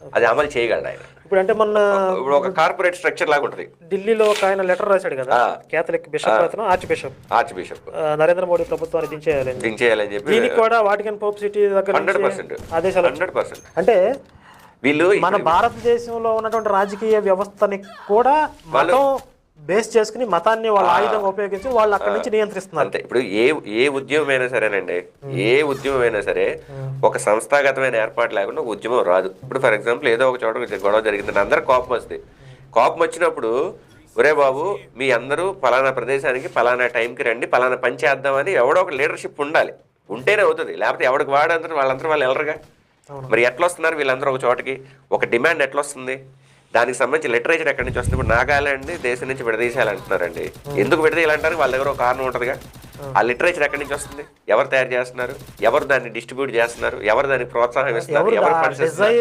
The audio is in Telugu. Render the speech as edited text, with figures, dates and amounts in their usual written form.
అది అమలు చేయగలడు ఆయన. ఇప్పుడు అంటే మొన్న ఇప్పుడు ఒక కార్పొరేట్ స్ట్రక్చర్ లాగా ఉంటుంది. ఢిల్లీలో ఒక ఆయన లెటర్ రాశాడు కదా, కేథలిక్ బిషప్ అతను, ఆర్చ్ బిషప్ నరేంద్ర మోడీ ప్రభుత్వాన్ని దించేయాలని చెప్పి దీనికి కూడా వాటికన్ పోప్ సిటీ దగ్గర 100% ఆదేశాలు. 100% అంటే వీళ్ళు మన భారతదేశంలో ఉన్నటువంటి రాజకీయ వ్యవస్థని కూడా మతం బేస్ చేసుకుని మతాన్ని వాళ్ళ ఆయుధంగా ఉపయోగించి వాళ్ళు అక్కడి నుంచి నియంత్రిస్తున్నారు. అంతే. ఇప్పుడు ఏ ఉద్యమం అయినా సరేనండి, ఏ ఉద్యమం అయినా సరే ఒక సంస్థాగతమైన ఏర్పాటు లేకుండా ఒక ఉద్యమం రాదు. ఇప్పుడు ఫర్ ఎగ్జాంపుల్ ఏదో ఒక చోట గొడవ జరిగింది, అందరూ కోపం వస్తుంది. కోపం వచ్చినప్పుడు ఒరే బాబు మీ అందరూ పలానా ప్రదేశానికి పలానా టైంకి రండి, పలానా పని చేద్దామని ఎవడో ఒక లీడర్షిప్ ఉండాలి. ఉంటేనే అవుతుంది. లేకపోతే ఎవరికి వాడందరూ వాళ్ళందరూ వాళ్ళు వెళ్ళరుగా. మరి ఎట్లా వస్తున్నారు వీళ్ళందరూ ఒక చోటకి? ఒక డిమాండ్ ఎట్లా వస్తుంది? దానికి సంబంధించి లిటరేచర్ ఎక్కడి నుంచి వస్తుంది? ఇప్పుడు నాగాలాండ్ దేశం నుంచి విడదీసేయాలంటున్నారండి. ఎందుకు విడదీయాలంటారు? వాళ్ళ దగ్గర ఒక కారణం ఉంటుందిగా. ఆ లిటరేచర్ ఎక్కడి నుంచి వస్తుంది? ఎవరు తయారు చేస్తున్నారు? ఎవరు దాన్ని డిస్ట్రిబ్యూట్ చేస్తున్నారు? ఎవరు దానికి ప్రోత్సాహం ఇస్తున్నారు? ఎవరు ఫండ్స్ ఇస్తున్నారు?